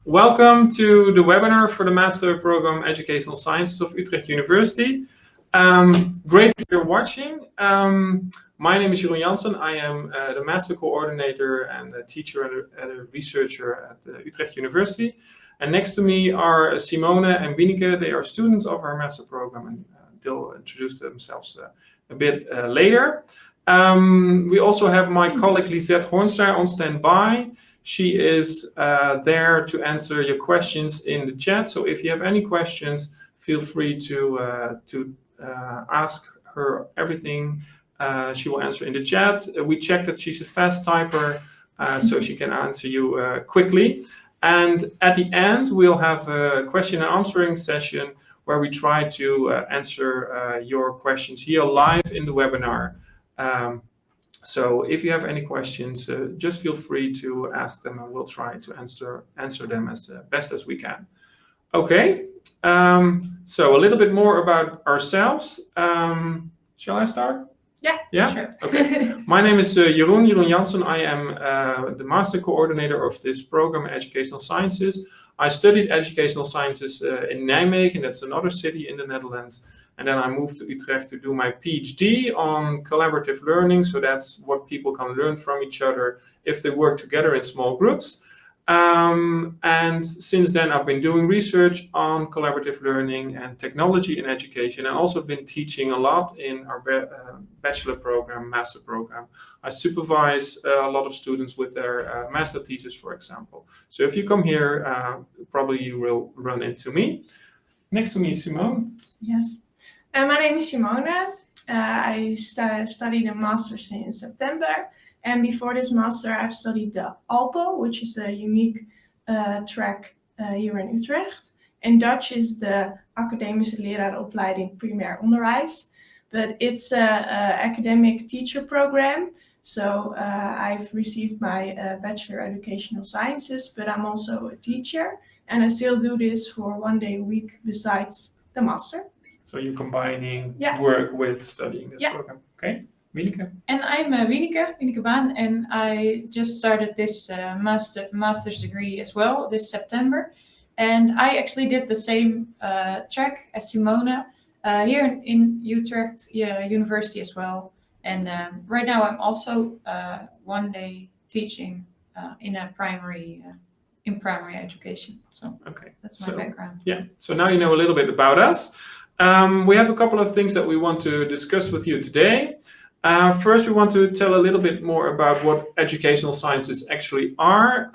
Welcome to the webinar for the Master Program Educational Sciences of Utrecht University. Great that you're watching. My name is Jeroen Jansen. I am the Master Coordinator and a teacher and a researcher at Utrecht University. And next to me are Simone and Wieneke. They are students of our Master Program, and they'll introduce themselves a bit later. We also have my colleague Lisette Hornstra on standby. She is there to answer your questions in the chat. So if you have any questions, feel free to ask her everything. She will answer in the chat. We checked that she's a fast typer, so she can answer you quickly. And at the end, we'll have a question and answering session where we try to answer your questions here live in the webinar. So if you have any questions, just feel free to ask them, and we'll try to answer them as best as we can. Okay, so a little bit more about ourselves. Shall I start? Yeah? Sure. Okay. My name is Jeroen Jansen. I am the Master Coordinator of this program, Educational Sciences. I studied Educational Sciences in Nijmegen, that's another city in the Netherlands. And then I moved to Utrecht to do my PhD on collaborative learning. So that's what people can learn from each other if they work together in small groups. And since then, I've been doing research on collaborative learning and technology in education, and also been teaching a lot in our bachelor program, master program. I supervise a lot of students with their master thesis, for example. So if you come here, probably you will run into me. Next to me is Simone. Yes. My name is Simone. I studied a master's in September. And before this master, I've studied the ALPO, which is a unique track here in Utrecht. In Dutch is the Academische Leraaropleiding Primair Onderwijs. But it's an academic teacher program. So I've received my Bachelor Educational Sciences, but I'm also a teacher. And I still do this for 1 day a week besides the master. So you're combining work with studying this program. Okay, Wieneke. And I'm Wieneke Baan, and I just started this master's degree as well this September. And I actually did the same track as Simone here in Utrecht University as well. And right now I'm also 1 day teaching in primary education. So okay, that's my background. Yeah, so now you know a little bit about us. We have a couple of things that we want to discuss with you today. First, we want to tell a little bit more about what educational sciences actually are.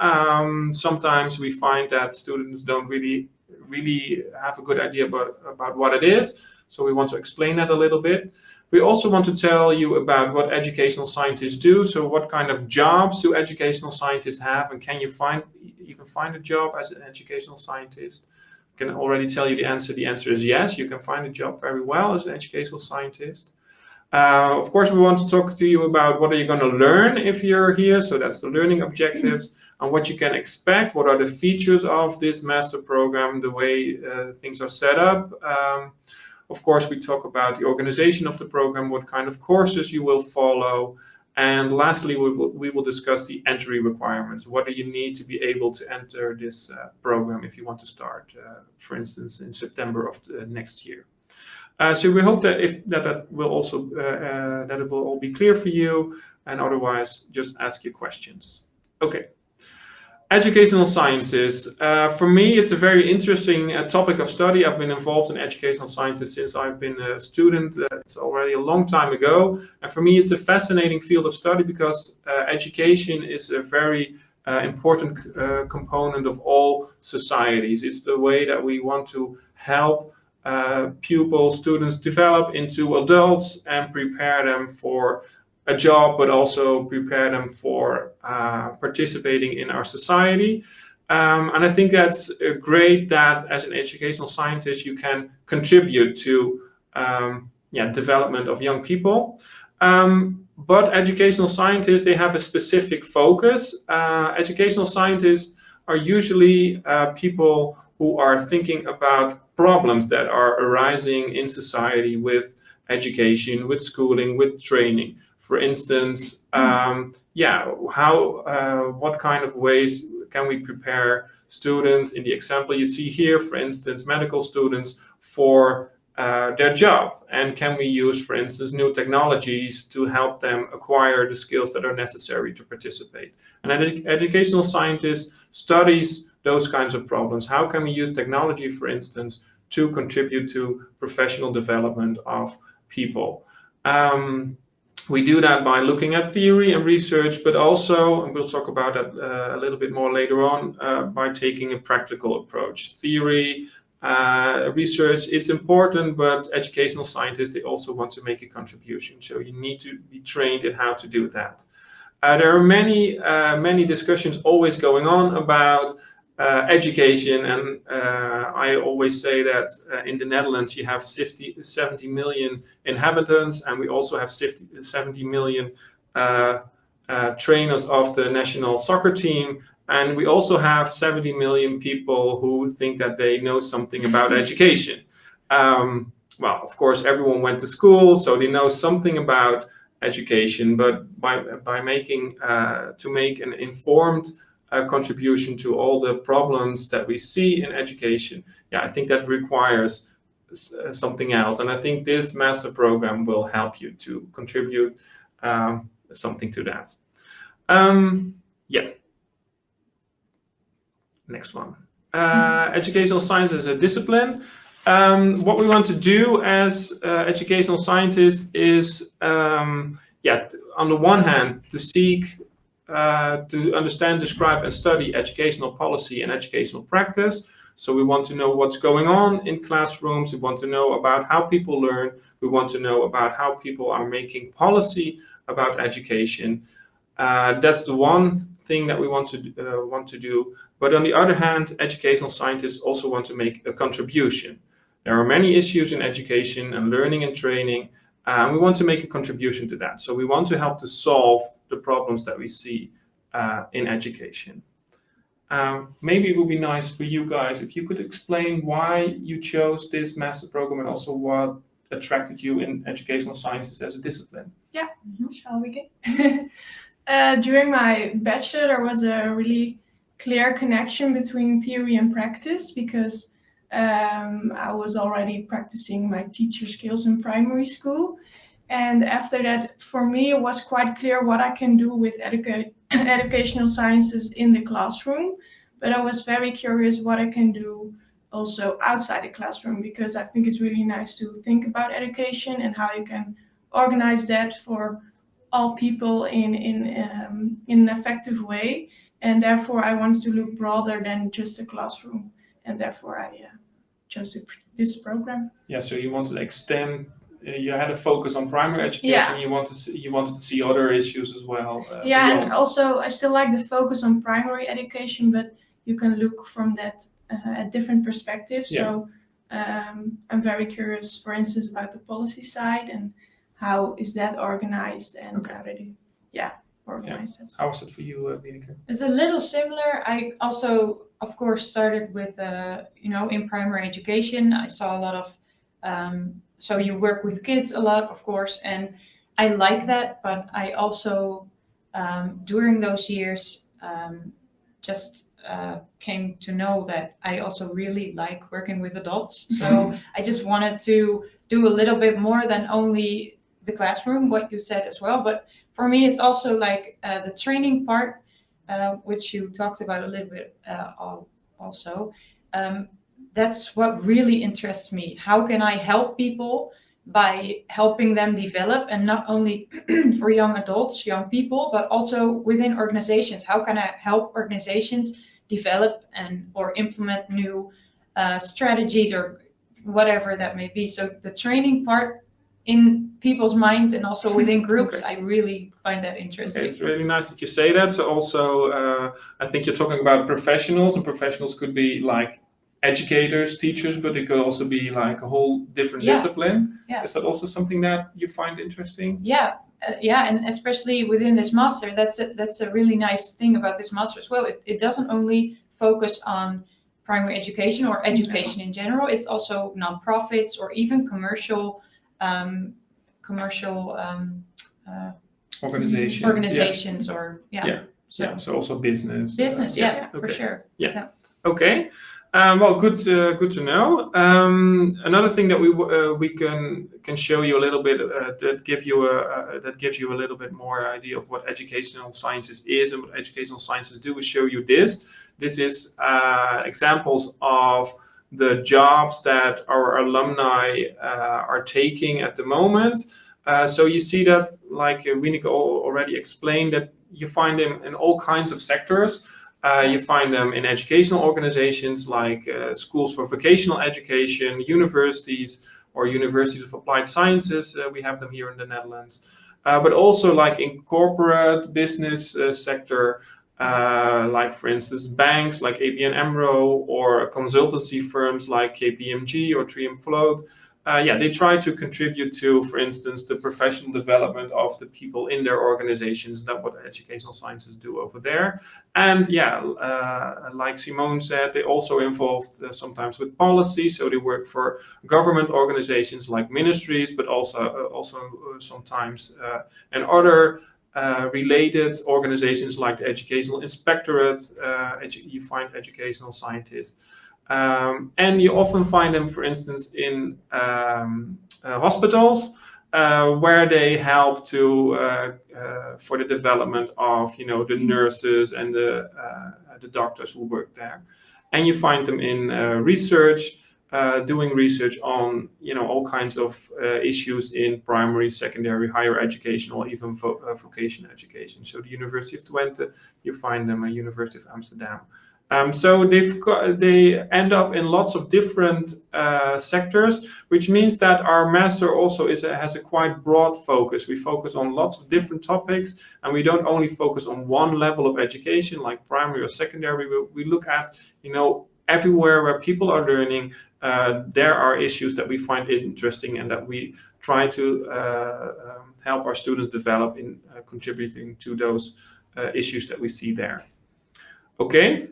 Sometimes we find that students don't really have a good idea about what it is. So we want to explain that a little bit. We also want to tell you about what educational scientists do. So what kind of jobs do educational scientists have, and can you even find a job as an educational scientist? I can already tell you the answer. The answer is yes, you can find a job very well as an educational scientist. Of course, we want to talk to you about what are you going to learn if you're here. So that's the learning objectives and what you can expect. What are the features of this master program, the way things are set up. Of course, we talk about the organization of the program, what kind of courses you will follow. And lastly, we will discuss the entry requirements. What do you need to be able to enter this program if you want to start, for instance, in September of the next year. So we hope that that will also that it will all be clear for you, and otherwise just ask your questions. Okay. Educational sciences. For me, it's a very interesting topic of study. I've been involved in educational sciences since I've been a student. It's already a long time ago. And for me, it's a fascinating field of study because education is a very important component of all societies. It's the way that we want to help pupils, students develop into adults and prepare them for a job, but also prepare them for participating in our society. And I think that's great that as an educational scientist, you can contribute to development of young people. But educational scientists, they have a specific focus. Educational scientists are usually people who are thinking about problems that are arising in society with education, with schooling, with training. For instance, what kind of ways can we prepare students, in the example you see here, for instance, medical students, for their job, and can we use, for instance, new technologies to help them acquire the skills that are necessary to participate. And an educational scientist studies those kinds of problems. How can we use technology, for instance, to contribute to professional development of people? We do that by looking at theory and research, but also, and we'll talk about that a little bit more later on, by taking a practical approach. Theory, research is important, but educational scientists, they also want to make a contribution. So you need to be trained in how to do that. There are many discussions always going on about education, and I always say that in the Netherlands you have 70 million inhabitants, and we also have 70 million trainers of the national soccer team, and we also have 70 million people who think that they know something about education. Well, of course, everyone went to school, so they know something about education, but by making to make an informed contribution to all the problems that we see in education, yeah, I think that requires something else, and I think this master program will help you to contribute something to that. Yeah. Next one. Educational science as a discipline. What we want to do as educational scientists is, yeah, on the one hand, to seek to understand, describe, and study educational policy and educational practice. So we want to know what's going on in classrooms. We want to know about how people learn. We want to know about how people are making policy about education. That's the one thing that we want to do. But on the other hand, educational scientists also want to make a contribution. There are many issues in education and learning and training, and we want to make a contribution to that. So we want to help to solve the problems that we see in education. Maybe it would be nice for you guys if you could explain why you chose this master program and also what attracted you in educational sciences as a discipline. Yeah, shall we get? During my bachelor, there was a really clear connection between theory and practice, because I was already practicing my teacher skills in primary school. And after that, for me, it was quite clear what I can do with educational sciences in the classroom. But I was very curious what I can do also outside the classroom, because I think it's really nice to think about education and how you can organize that for all people in an effective way. And therefore, I wanted to look broader than just a classroom. And therefore, I chose this program. Yeah, so you want to extend. You had a focus on primary education. Yeah. You wanted to see other issues as well. Yeah, beyond. and also I still like the focus on primary education, but you can look from that at different perspectives. Yeah. So I'm very curious, for instance, about the policy side and how is that organized and how did you organize it. How was it for you, Bianca? It's a little similar. I also, of course, started with, in primary education. I saw a lot of, so you work with kids a lot, of course, and I like that. But I also, during those years, just came to know that I also really like working with adults. So I just wanted to do a little bit more than only the classroom, what you said as well. But for me, it's also like the training part, which you talked about a little bit also. That's what really interests me. How can I help people by helping them develop, and not only for young adults, young people, but also within organizations? How can I help organizations develop or implement new strategies or whatever that may be? So the training part in people's minds and also within groups, I really find that interesting. Okay, it's really nice that you say that. So also, I think you're talking about professionals, and professionals could be like educators, teachers, but it could also be like a whole different discipline. Yeah. Is that also something that you find interesting? Yeah, and especially within this master, that's a really nice thing about this master as well. It doesn't only focus on primary education or education in general. It's also nonprofits or even commercial organizations. Organizations. So yeah, so also business. business, yeah, for okay. sure. Yeah. Okay. Well, good to know. Another thing that we can show you a little bit that gives you a little bit more idea of what educational sciences is and what educational sciences do is show you this. This is examples of the jobs that our alumni are taking at the moment. So you see that, like Wieneke already explained, that you find them in all kinds of sectors. You find them in educational organizations like schools for vocational education, universities, or universities of applied sciences. We have them here in the Netherlands. But also like in corporate business sector, like for instance banks like ABN AMRO, or consultancy firms like KPMG or Triumph Float. They try to contribute to, for instance, the professional development of the people in their organizations. That's what educational sciences do over there. And like Simone said, they also involved sometimes with policy. So they work for government organizations like ministries, but also sometimes and other related organizations like the Educational Inspectorate. You find educational scientists. And you often find them, for instance, in hospitals, where they help for the development of, the nurses and the doctors who work there. And you find them in research, doing research on, all kinds of issues in primary, secondary, higher education, or even vocational education. So the University of Twente, you find them at University of Amsterdam. So they end up in lots of different sectors, which means that our master also has a quite broad focus. We focus on lots of different topics, and we don't only focus on one level of education like primary or secondary. We look at, everywhere where people are learning. There are issues that we find interesting and that we try to help our students develop in contributing to those issues that we see there. Okay.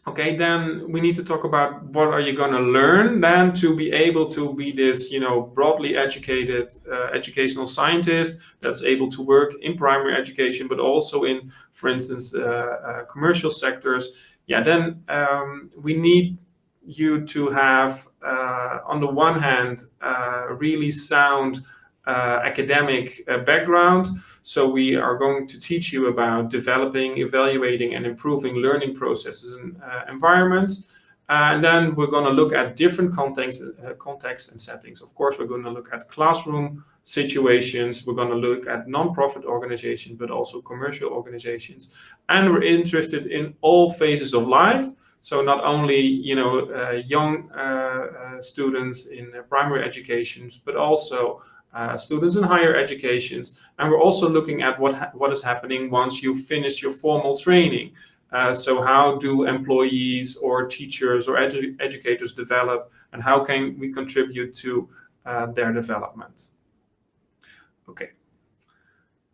Okay, then we need to talk about what are you going to learn then to be able to be this, broadly educated educational scientist that's able to work in primary education, but also in, for instance, commercial sectors. Then we need you to have, on the one hand, really sound academic background. So we are going to teach you about developing, evaluating, and improving learning processes and environments. And then we're going to look at different contexts and settings. Of course, we're going to look at classroom situations. We're going to look at non-profit organizations, but also commercial organizations. And we're interested in all phases of life. So not only, young students in primary educations, but also students in higher educations. And we're also looking at what is happening once you finish your formal training. So how do employees or teachers or educators develop, and how can we contribute to their development? Okay.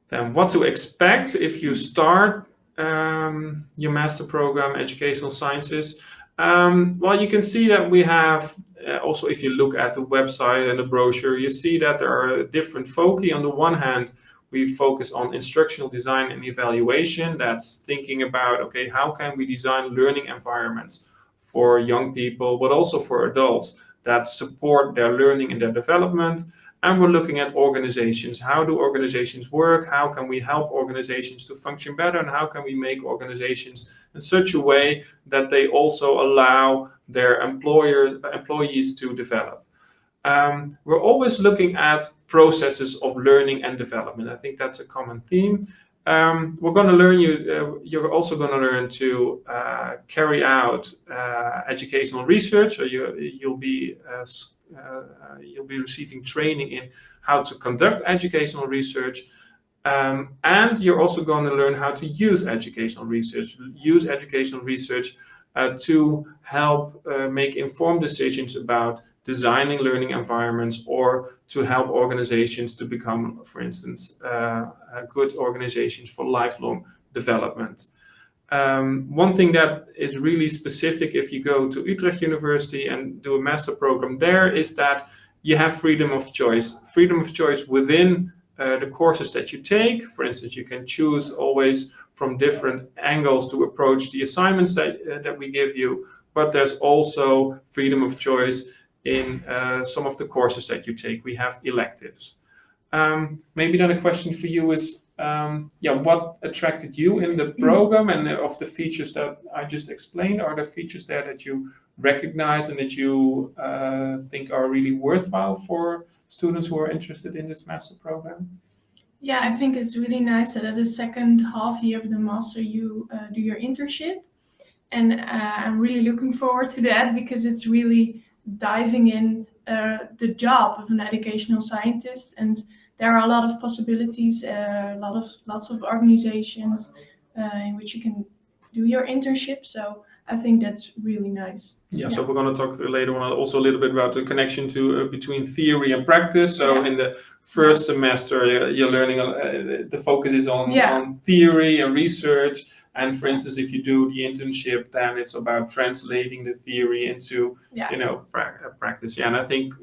Then what to expect if you start your master program, Educational Sciences. Well, you can see that we have, also if you look at the website and the brochure, you see that there are different foci. On the one hand, we focus on instructional design and evaluation. That's thinking about, okay, how can we design learning environments for young people, but also for adults that support their learning and their development. And we're looking at organizations. How do organizations work? How can we help organizations to function better? And how can we make organizations in such a way that they also allow their employees to develop? We're always looking at processes of learning and development. I think that's a common theme. We're going to learn you're also going to learn to carry out educational research. So you'll be receiving training in how to conduct educational research. And you're also going to learn how to use educational research. Use educational research to help make informed decisions about designing learning environments, or to help organizations to become, for instance, good organizations for lifelong development. One thing that is really specific if you go to Utrecht University and do a master program there is that you have freedom of choice. Freedom of choice within the courses that you take. For instance, you can choose always from different angles to approach the assignments that we give you, but there's also freedom of choice in some of the courses that you take. We have electives. Maybe then a question for you is, what attracted you in the program, and of the features that I just explained, are there features there that you recognize and that you think are really worthwhile for students who are interested in this master program? Yeah, I think it's really nice that at the second half year of the master you do your internship, and I'm really looking forward to that because it's really diving in the job of an educational scientist, and there are a lot of possibilities, lots of organizations in which you can do your internship. So I think that's really nice. Yeah, so we're going to talk later on also a little bit about the connection to between theory and practice. So in the first semester, you're learning, the focus is on theory and research. And for instance, if you do the internship, then it's about translating the theory into, practice. Yeah, and I think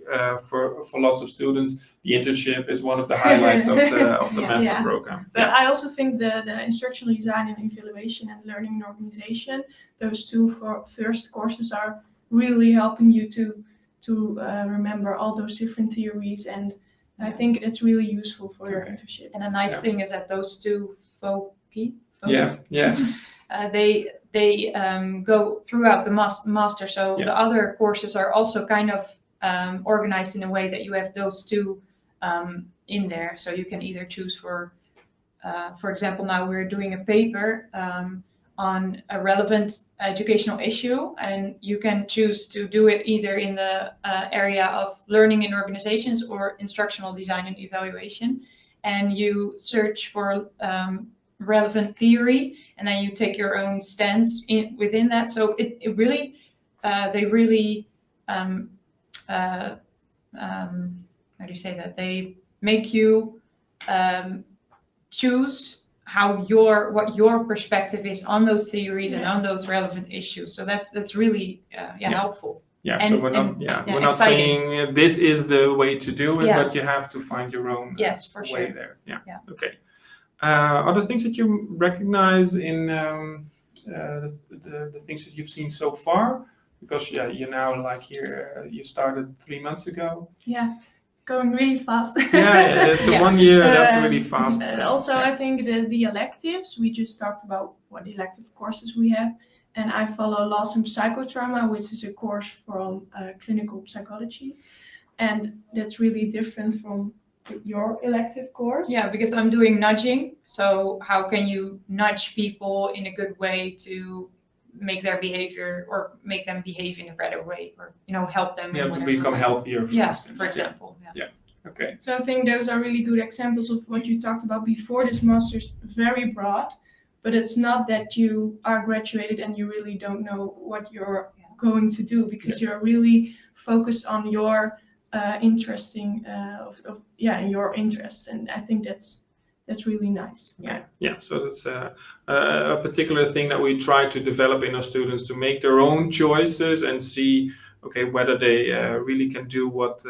for lots of students, the internship is one of the highlights of the master program. But I also think the instructional design and evaluation and learning and organization, those two first courses are really helping you to remember all those different theories, and I think it's really useful for your internship. And a nice thing is that those two they go throughout the master. So the other courses are also kind of organized in a way that you have those two in there. So you can either choose for example, now we're doing a paper on a relevant educational issue, and you can choose to do it either in the area of learning in organizations or instructional design and evaluation. And you search for relevant theory, and then you take your own stance within that. So it really, they really, how do you say that? They make you choose what your perspective is on those theories and on those relevant issues. So that's really helpful. Yeah, so we're not saying this is the way to do it, but you have to find your own way there. Yeah. Okay. Other things that you recognize in the things that you've seen so far? Because you're now like here, you started 3 months ago. Yeah, going really fast. It's 1 year, that's really fast. Also, I think the electives, we just talked about what elective courses we have. And I follow Laws and Psychotrauma, which is a course from clinical psychology. And that's really different from your elective course. Yeah, because I'm doing nudging. So how can you nudge people in a good way to make their behavior or make them behave in a better way, or help them to become healthier, for example. Okay. So I think those are really good examples of what you talked about before. This master's very broad, but it's not that you are graduated and you really don't know what you're going to do, because you're really focused on your your interests, and I think that's really nice. So that's a particular thing that we try to develop in our students, to make their own choices and see whether they really can do what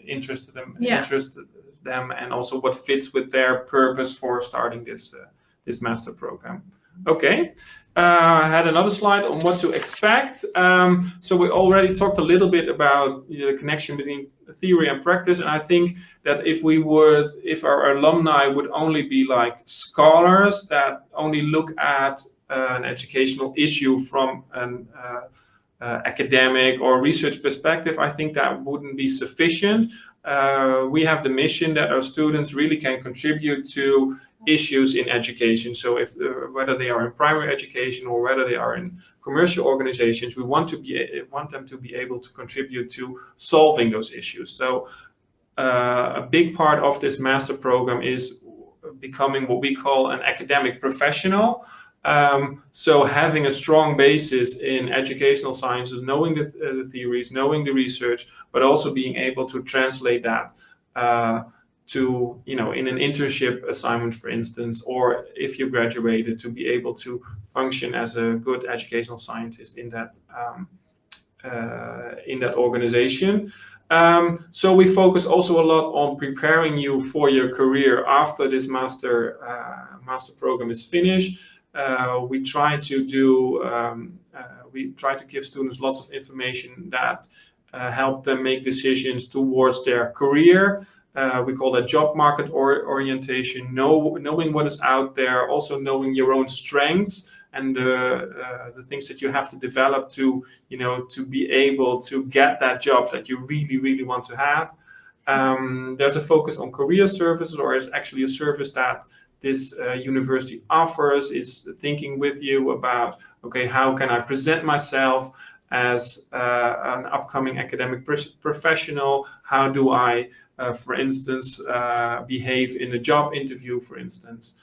interested them, and also what fits with their purpose for starting this master program. Okay. I had another slide on what to expect. So we already talked a little bit about the connection between theory and practice, and I think that if our alumni would only be like scholars that only look at an educational issue from an academic or research perspective, I think that wouldn't be sufficient. We have the mission that our students really can contribute to issues in education. So whether they are in primary education or whether they are in commercial organizations, we want them to be able to contribute to solving those issues. So a big part of this master program is becoming what we call an academic professional. So having a strong basis in educational sciences, knowing the theories, knowing the research, but also being able to translate that to, in an internship assignment, for instance, or if you graduated, to be able to function as a good educational scientist in that organization. So we focus also a lot on preparing you for your career after this master master program is finished, we try to give students lots of information that help them make decisions towards their career. We call that job market orientation, knowing what is out there, also knowing your own strengths and the things that you have to develop to, to be able to get that job that you really, really want to have. There's a focus on career services, or is actually a service that this university offers, is thinking with you about, okay, how can I present myself as an upcoming academic professional? How do I, for instance, behave in a job interview, for instance?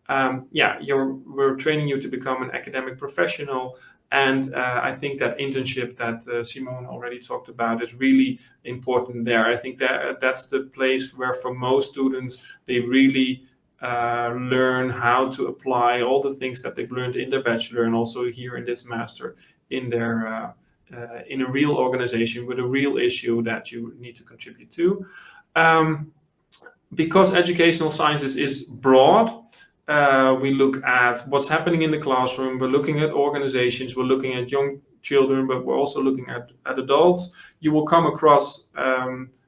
We're training you to become an academic professional. And I think that internship that Simone already talked about is really important there. I think that's the place where for most students, they really learn how to apply all the things that they've learned in their bachelor and also here in this master in their in a real organization with a real issue that you need to contribute to. Because educational sciences is broad, we look at what's happening in the classroom, we're looking at organizations, we're looking at young children, but we're also looking at adults. You will come across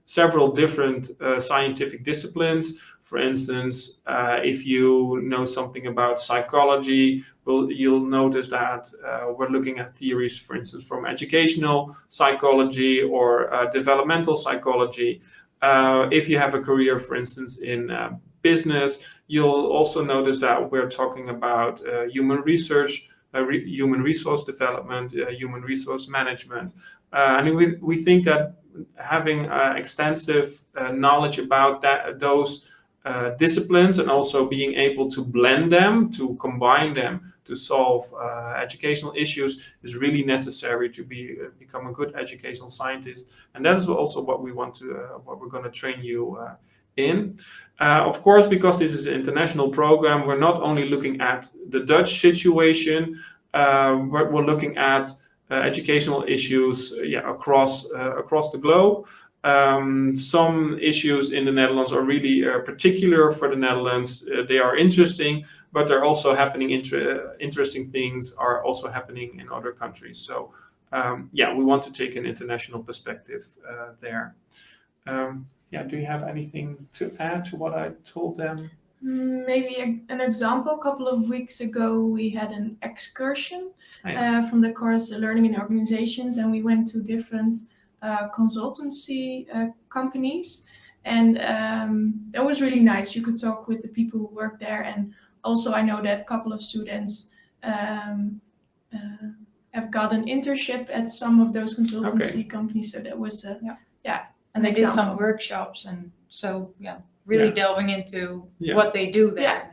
several different scientific disciplines. For instance, if you know something about psychology, you'll notice that we're looking at theories, for instance, from educational psychology or developmental psychology. If you have a career, for instance, in business, you'll also notice that we're talking about human research, human resource development, human resource management. And we think that having extensive knowledge about those disciplines and also being able to blend them, to combine them, to solve educational issues is really necessary to become a good educational scientist. And that is also what we want to, what we're going to train you in. Of course, because this is an international program, we're not only looking at the Dutch situation, we're looking at educational issues across the globe. Some issues in the Netherlands are really particular for the Netherlands. They are interesting, but they're also happening. Interesting things are also happening in other countries. So we want to take an international perspective there. Do you have anything to add to what I told them? Maybe an example. A couple of weeks ago, we had an excursion from the course Learning in Organizations, and we went to different consultancy companies, and that was really nice. You could talk with the people who work there, and also I know that a couple of students have got an internship at some of those consultancy companies. So that was and they did some workshops, and so really delving into what they do there.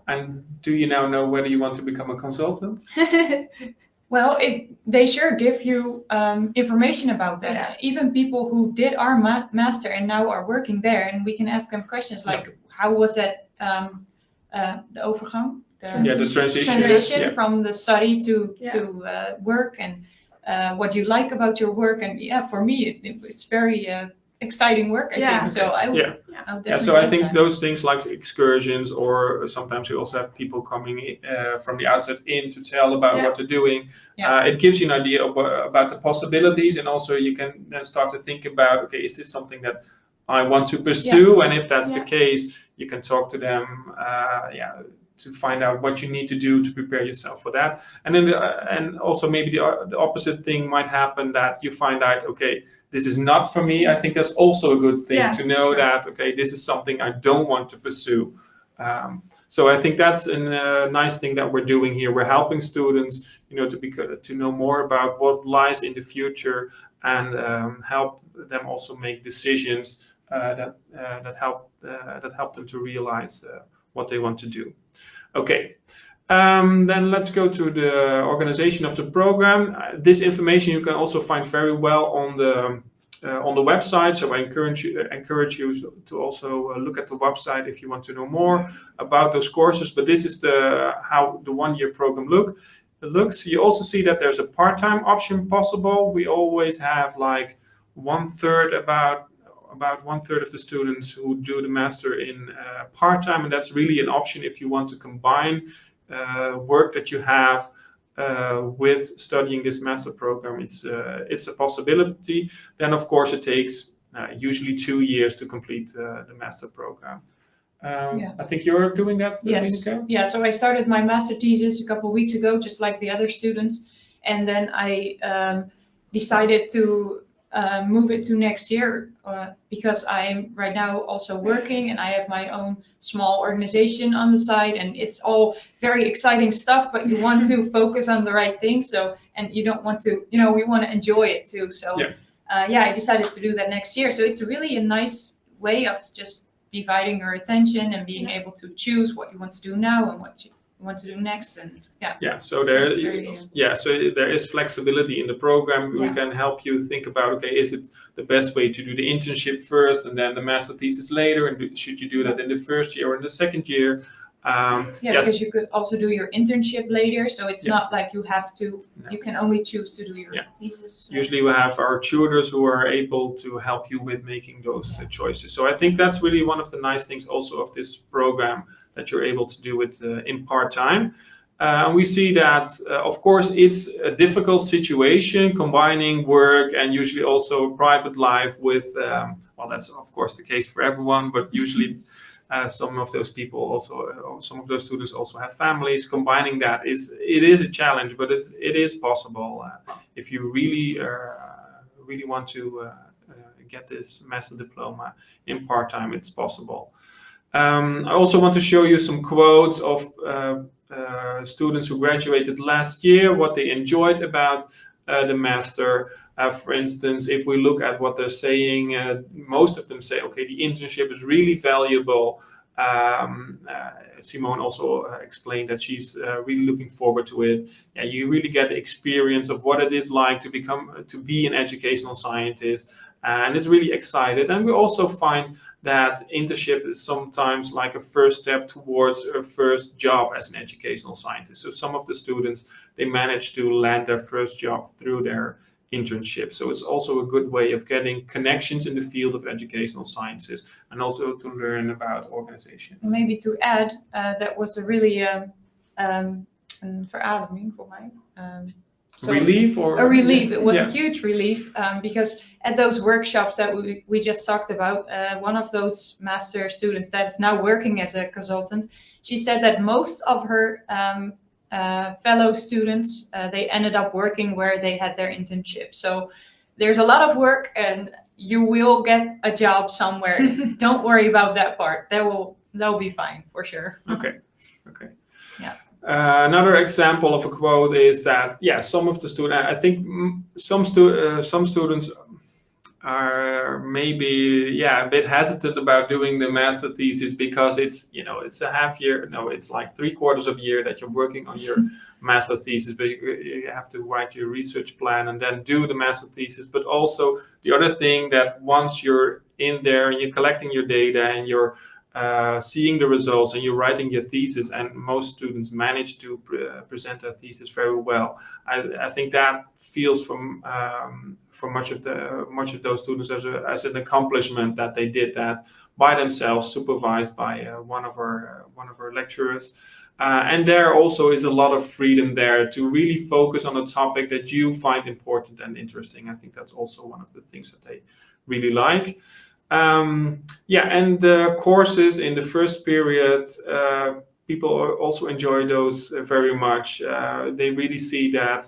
And do you now know whether you want to become a consultant? Well, they sure give you information about that. Yeah. Even people who did our master and now are working there, and we can ask them questions like, how was that the overgang? The transition from the study to work, and what you like about your work. And for me, it was very exciting work, I think. So I would so I think those things like excursions, or sometimes we also have people coming from the outside in to tell about what they're doing. It gives you an idea about the possibilities, and also you can then start to think about, okay, is this something that I want to pursue? And if that's the case, you can talk to them to find out what you need to do to prepare yourself for that. And then and also maybe the opposite thing might happen, that you find out, okay, this is not for me. I think that's also a good thing to know that, okay, this is something I don't want to pursue. So I think that's a nice thing that we're doing here. We're helping students, to know more about what lies in the future, and help them also make decisions that help them to realize what they want to do. Okay. Then let's go to the organization of the program. This information you can also find very well on the website. So I encourage you to also look at the website if you want to know more about those courses. But this is how the one-year program looks. You also see that there's a part-time option possible. We always have like 1/3 about 1/3 of the students who do the master in part-time, and that's really an option if you want to combine work that you have with studying this master program. It's a possibility. Then of course it takes usually 2 years to complete the master program. I think you're doing that, Yes. Monica? Yeah, so I started my master thesis a couple of weeks ago, just like the other students. And then I decided to move it to next year because I'm right now also working and I have my own small organization on the side, and it's all very exciting stuff, but you want to focus on the right things. So, and you don't want to, we want to enjoy it too. So I decided to do that next year. So it's really a nice way of just dividing your attention and being able to choose what you want to do now and what you want to do next. And so there is flexibility in the program. We can help you think about, okay, is it the best way to do the internship first and then the master thesis later, and should you do that in the first year or in the second year? Because you could also do your internship later, so it's not like you have to, you can only choose to do your thesis. Usually we have our tutors who are able to help you with making those choices. So I think that's really one of the nice things also of this program, that you're able to do it in part-time. We see that, of course, it's a difficult situation combining work and usually also private life with, well, that's of course the case for everyone, but usually some of those people also, some of those students also have families. Combining that is a challenge, but it is possible if you really want to get this master diploma in part-time. It's possible. I also want to show you some quotes of students who graduated last year, what they enjoyed about the master. For instance, if we look at what they're saying, most of them say, okay, the internship is really valuable. Simone also explained that she's really looking forward to it. Yeah, you really get the experience of what it is like to be an educational scientist, and it's really excited. And we also find that internship is sometimes like a first step towards a first job as an educational scientist. So some of the students, they manage to land their first job through their internship. So it's also a good way of getting connections in the field of educational sciences and also to learn about organizations. Maybe to add, that was a really een verademing voor mij. Relief or? A relief. It was a huge relief because at those workshops that we just talked about, one of those master students that is now working as a consultant, she said that most of her fellow students, they ended up working where they had their internship. So there's a lot of work and you will get a job somewhere. Don't worry about that part. That will be fine for sure. Okay. Yeah. Another example of a quote is that, some of the students, I think some students are maybe a bit hesitant about doing the master thesis because it's a half year, it's like 3/4 of a year that you're working on your master thesis, but you have to write your research plan and then do the master thesis. But also the other thing, that once you're in there and you're collecting your data and you're seeing the results and you're writing your thesis, and most students manage to present their thesis very well. I think that feels from much of those students as an accomplishment that they did that by themselves, supervised by one of our lecturers. And there also is a lot of freedom there to really focus on a topic that you find important and interesting. I think that's also one of the things that they really like. And the courses in the first period, people also enjoy those very much. They really see that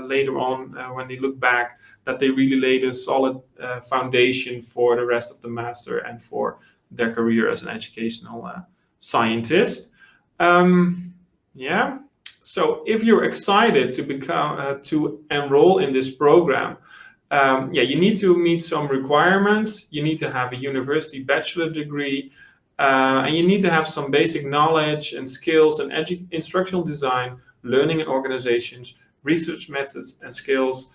later on, when they look back, that they really laid a solid foundation for the rest of the master and for their career as an educational scientist. So if you're excited to enroll in this program, you need to meet some requirements. You need to have a university bachelor degree, and you need to have some basic knowledge and skills in instructional design, learning and organizations, research methods and skills,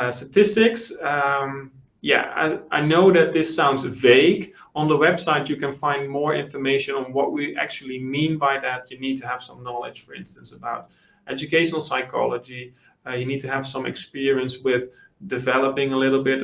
statistics. I know that this sounds vague. On the website, you can find more information on what we actually mean by that. You need to have some knowledge, for instance, about educational psychology. You need to have some experience with developing a little bit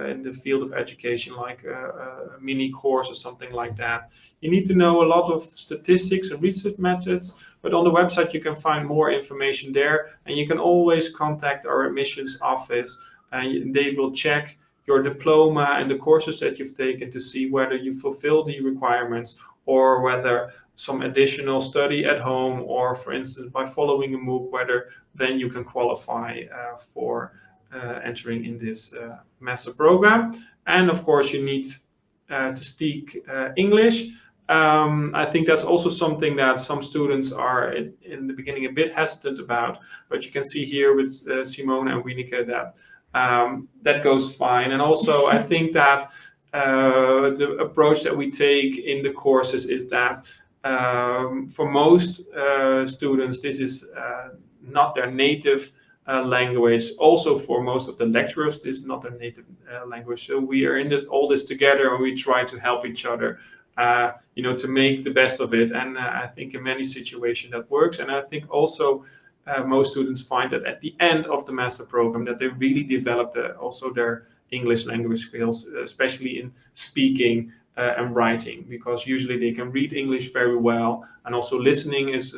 in the field of education, like a mini course or something like that. You need to know a lot of statistics and research methods, but on the website you can find more information there, and you can always contact our admissions office, and they will check your diploma and the courses that you've taken to see whether you fulfill the requirements, or whether some additional study at home, or for instance by following a MOOC, whether then you can qualify for entering in this master program. And of course you need to speak English. I think that's also something that some students are in the beginning a bit hesitant about, but you can see here with Simone and Wieneke that that goes fine. And also I think that the approach that we take in the courses is that for most students this is not their native language. Also for most of the lecturers this is not their native language. So we are in all this together, and we try to help each other to make the best of it. And I think in many situations that works. And I think also most students find that at the end of the master program that they really develop also their English language skills, especially in speaking and writing, because usually they can read English very well, and also listening is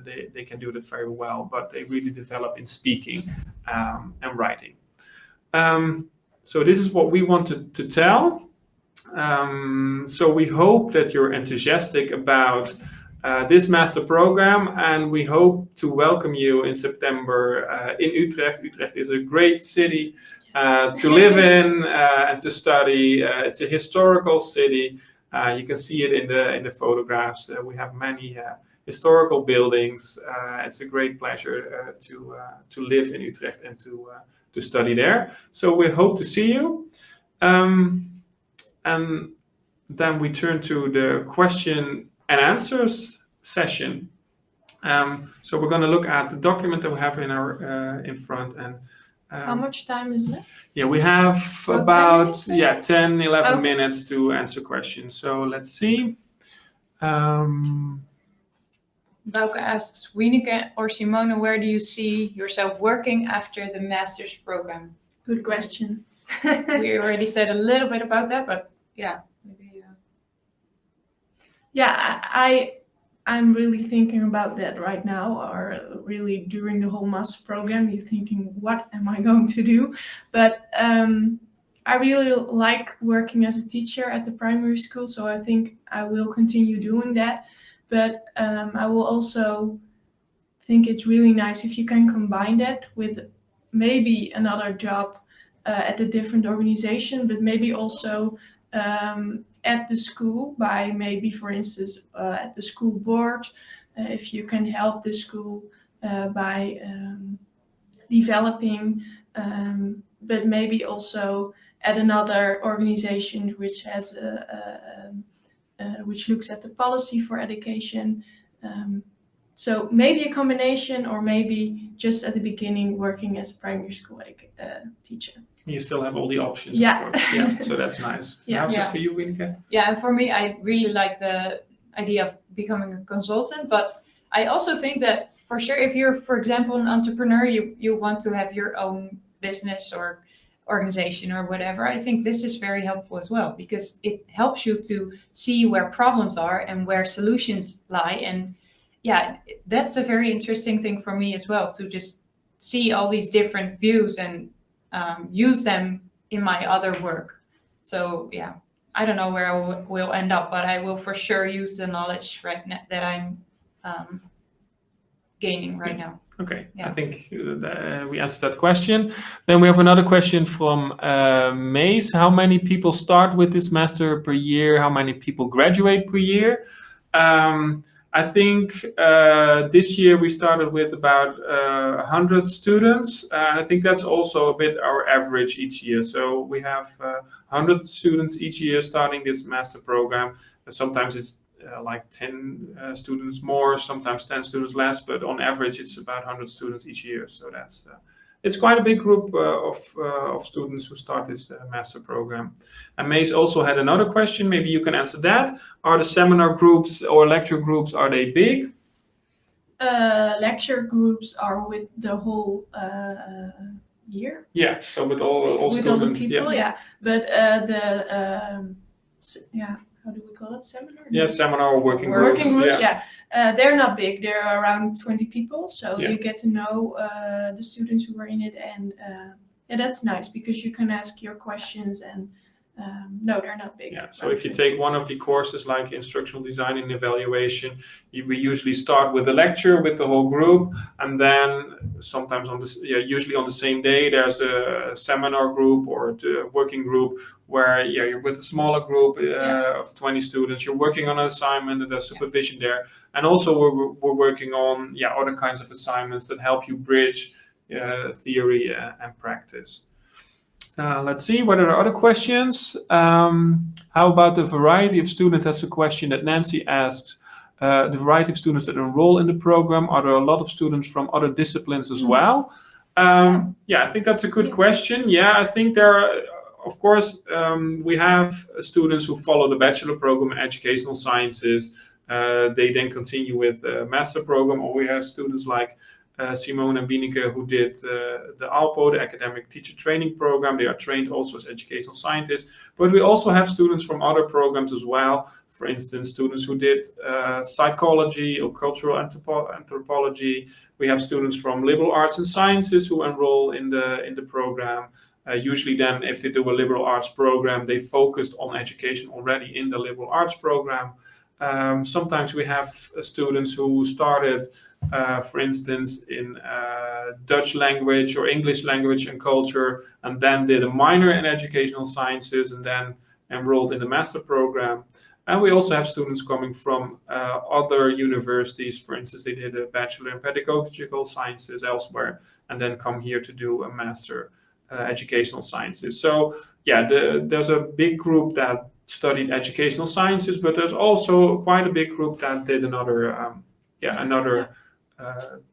they can do that very well, but they really develop in speaking and writing. So this is what we wanted to tell. So we hope that you're enthusiastic about this master program, and we hope to welcome you in September in Utrecht. Utrecht is a great city to live in and to study. It's a historical city. You can see it in the photographs. We have many historical buildings. It's a great pleasure to live in Utrecht and to study there. So we hope to see you. And then we turn to the question and answers session. So we're going to look at the document that we have in front. And how much time is left? Yeah, we have about 10, 11 minutes to answer questions. So let's see. Bauke asks, Wieneke or Simone, where do you see yourself working after the master's program? Good question. We already said a little bit about that, but yeah, maybe. Yeah, I'm really thinking about that right now, or really during the whole master program. You're thinking, what am I going to do? But I really like working as a teacher at the primary school, so I think I will continue doing that. But I will also think it's really nice if you can combine that with maybe another job at a different organization, but maybe also at the school by maybe, for instance, at the school board, if you can help the school by developing, but maybe also at another organization which has which looks at the policy for education. So maybe a combination, or maybe just at the beginning working as a primary school teacher. You still have all the options. Yeah. Of course. Yeah. So that's nice. Yeah. How's it for you, Wieneke? Yeah, and for me, I really like the idea of becoming a consultant, but I also think that for sure, if you're, for example, an entrepreneur, you want to have your own business or organization or whatever. I think this is very helpful as well, because it helps you to see where problems are and where solutions lie. And yeah, that's a very interesting thing for me as well, to just see all these different views and use them in my other work. So yeah, I don't know where I will end up, but I will for sure use the knowledge right now that I'm gaining right now. Okay, Yeah. I think we answered that question. Then we have another question from Mace. How many people start with this master per year? How many people graduate per year? I think this year we started with about 100 students. I think that's also a bit our average each year. So we have 100 students each year starting this master program. Sometimes it's like 10 students more, sometimes 10 students less, but on average it's about 100 students each year. So that's it's quite a big group of students who start this master program. And Mace also had another question. Maybe you can answer that. Are the seminar groups or lecture groups, are they big? lecture groups are with the whole year. Yeah, so with all with students. all the people, yeah. But how do we call it? Seminar? Yeah, seminar or working Working groups, yeah. they're not big. They're around 20 people, so Yeah. you get to know the students who are in it, and that's nice because you can ask your questions. And no, they're not big. Yeah, so if you take one of the courses like instructional design and evaluation, we usually start with a lecture with the whole group, and then sometimes usually on the same day there's a seminar group or a working group where you're with a smaller group of 20 students. You're working on an assignment and there's supervision there, and also we're working on other kinds of assignments that help you bridge theory and practice. Let's see, what are the other questions? How about the variety of students? That's a question that Nancy asked. The variety of students that enroll in the program, are there a lot of students from other disciplines as well? I think that's a good question. Yeah, I think there are, of course, we have students who follow the bachelor program in educational sciences. They then continue with the master program, or we have students like Simone and Bieneke, who did the ALPO, the Academic Teacher Training Program. They are trained also as educational scientists. But we also have students from other programs as well. For instance, students who did psychology or cultural anthropology. We have students from liberal arts and sciences who enroll in the program. Usually then, if they do a liberal arts program, they focused on education already in the liberal arts program. Sometimes we have students who started, for instance, in Dutch language or English language and culture, and then did a minor in educational sciences and then enrolled in the master program. And we also have students coming from other universities. For instance, they did a bachelor in pedagogical sciences elsewhere and then come here to do a master educational sciences. So yeah, there's a big group that studied educational sciences, but there's also quite a big group that did another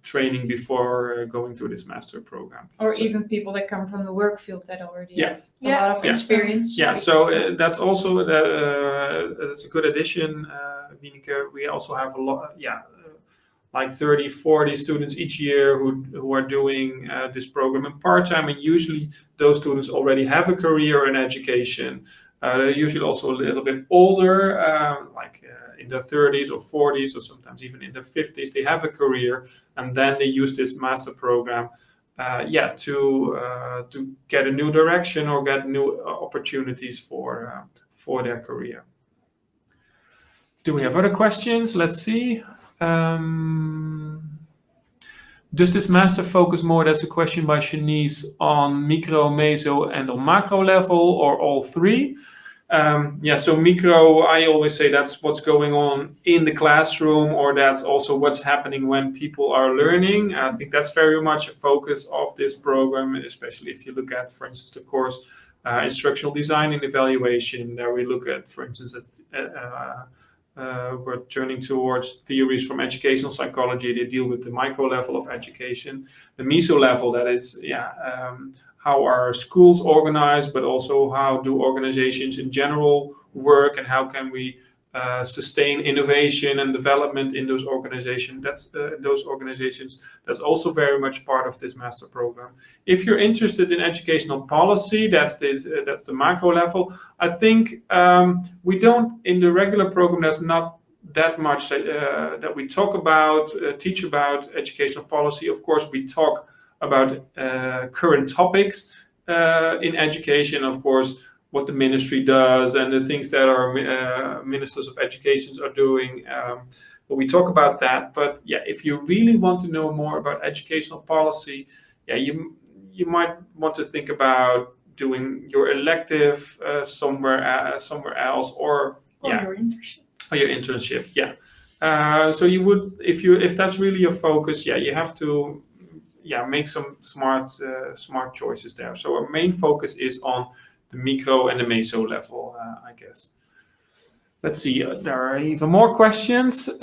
training before going to this master program. Or even people that come from the work field that already have a Yeah. lot of experience. Yeah, so that's also that's a good addition, Wieneke. We also have a lot, like 30, 40 students each year who are doing this program in part-time, and usually those students already have a career in education. They're usually also a little bit older, in their 30s or 40s, or sometimes even in their 50s. They have a career, and then they use this master program to get a new direction or get new opportunities for their career. Do we have other questions? Let's see. Does this master focus more, that's a question by Shanice, on micro, meso, and on macro level, or all three? So micro, I always say that's what's going on in the classroom, or that's also what's happening when people are learning. I think that's very much a focus of this program, especially if you look at, for instance, the course instructional design and evaluation. There we look at, for instance, we're turning towards theories from educational psychology. They deal with the micro level of education. The meso level, that is, how are schools organized, but also how do organizations in general work, and how can we sustain innovation and development in those organizations. That's also very much part of this master program. If you're interested in educational policy, that's the macro level. I think we don't, in the regular program, there's not that much that we talk about, teach about educational policy. Of course, we talk about current topics in education, of course, what the ministry does and the things that our ministers of education are doing. But we talk about that. But if you really want to know more about educational policy, you might want to think about doing your elective somewhere else, or your internship. Or your internship, so you would, if that's really your focus, you have to make some smart choices there. So our main focus is on the micro and the meso level, I guess. Let's see, there are even more questions. That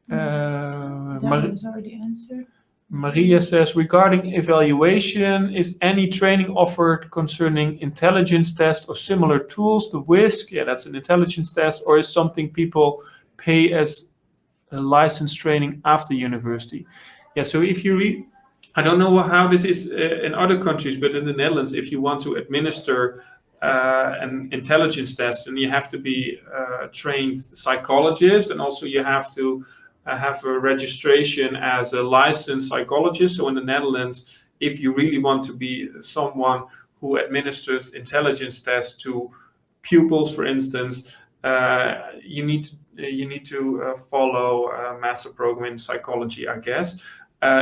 was already answered. Maria says, regarding evaluation, is any training offered concerning intelligence test or similar tools? The WISC, that's an intelligence test, or is something people pay as license training after university. Yeah, so if you I don't know how this is in other countries, but in the Netherlands, if you want to administer an intelligence test, then you have to be a trained psychologist, and also you have to have a registration as a licensed psychologist. So in the Netherlands, if you really want to be someone who administers intelligence tests to pupils, for instance, you need to follow a master program in psychology, I guess.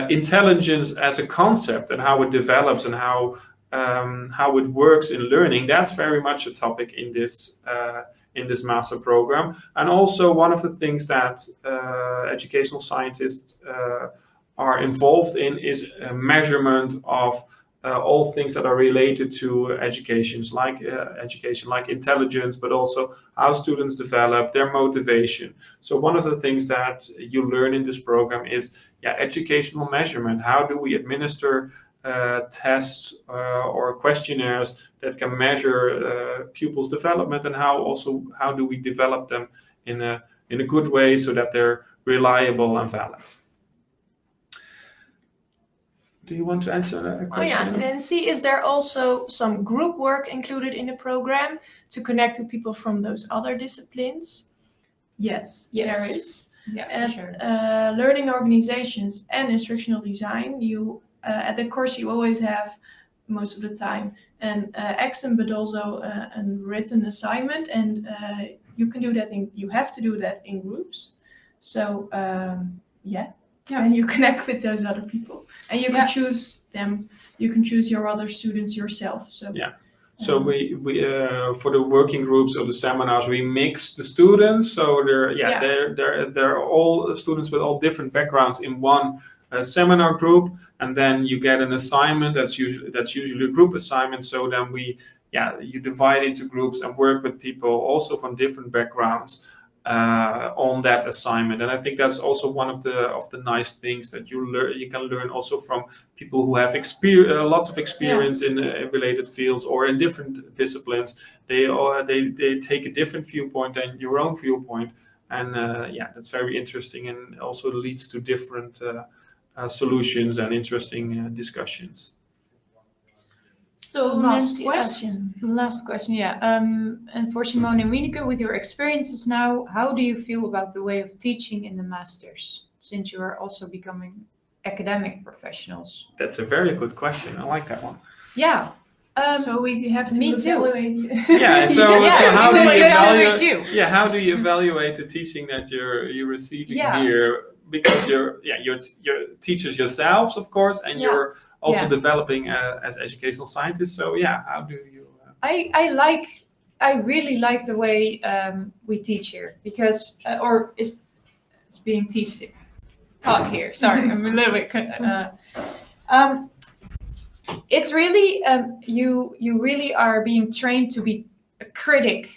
Intelligence as a concept and how it develops and how it works in learning, that's very much a topic in this master program. And also one of the things that educational scientists are involved in is a measurement of all things that are related to education, like intelligence, but also how students develop, their motivation. So one of the things that you learn in this program is educational measurement. How do we administer tests or questionnaires that can measure pupils' development, and how do we develop them in a good way so that they're reliable and valid? Do you want to answer a question? Oh yeah, Nancy, is there also some group work included in the program to connect to people from those other disciplines? Yes. There is. Yeah, At sure. learning organizations and instructional design, you at the course you always have most of the time an exam, but also a written assignment, and you have to do that in groups. So and you connect with those other people, and you can choose them. You can choose your other students yourself. So So we for the working groups or the seminars, we mix the students. So they're all students with all different backgrounds in one seminar group, and then you get an assignment that's usually a group assignment. So then you divide into groups and work with people also from different backgrounds on that assignment. And I think that's also one of the nice things that you can learn also from people who have lots of experience in related fields or in different disciplines. They take a different viewpoint than your own viewpoint, and that's very interesting, and also leads to different solutions and interesting discussions. So last question, yeah. And for Simone and Wieneke, with your experiences now, how do you feel about the way of teaching in the masters, since you are also becoming academic professionals? That's a very good question. I like that one. Yeah. So we have to evaluate you. Yeah. So how do you evaluate you? Yeah. How do you evaluate the teaching that you're receiving here? Because you're teachers yourselves, of course, and you're also developing as educational scientists. So how do you? I really like the way we teach here, because it's being taught here. Sorry, I'm a little bit. It's really you really are being trained to be a critic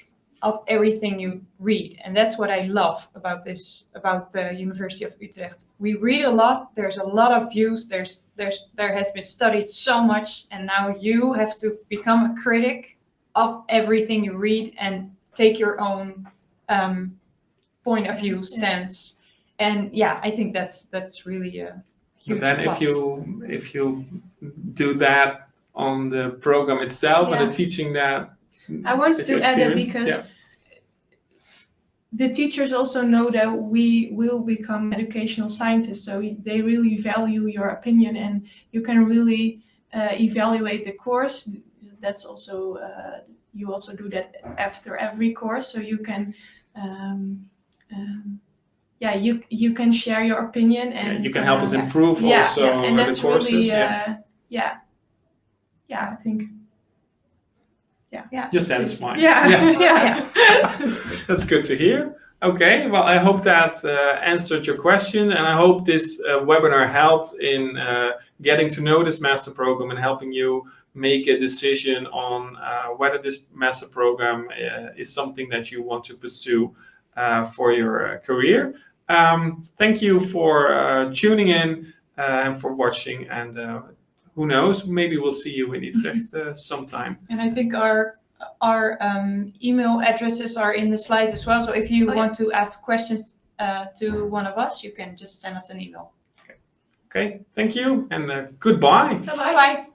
of everything you read, and that's what I love about the University of Utrecht. We read a lot. There's a lot of views. There has been studied so much, and now you have to become a critic of everything you read and take your own point of view, stance. And I think that's really a huge But then plus. if you do that on the program itself and the teaching that. I want to add that because the teachers also know that we will become educational scientists, so they really value your opinion, and you can really evaluate the course. That's also you also do that after every course, so you can you can share your opinion, and you can help us improve also and that's the courses. Really I think. You're satisfied. Yeah. That's good to hear. Okay, well, I hope that answered your question, and I hope this webinar helped in getting to know this master program and helping you make a decision on whether this master program is something that you want to pursue for your career. Thank you for tuning in and for watching, and who knows, maybe we'll see you in Utrecht sometime. And I think our email addresses are in the slides as well. So if you want to ask questions to one of us, you can just send us an email. Okay, thank you, and goodbye. Bye-bye.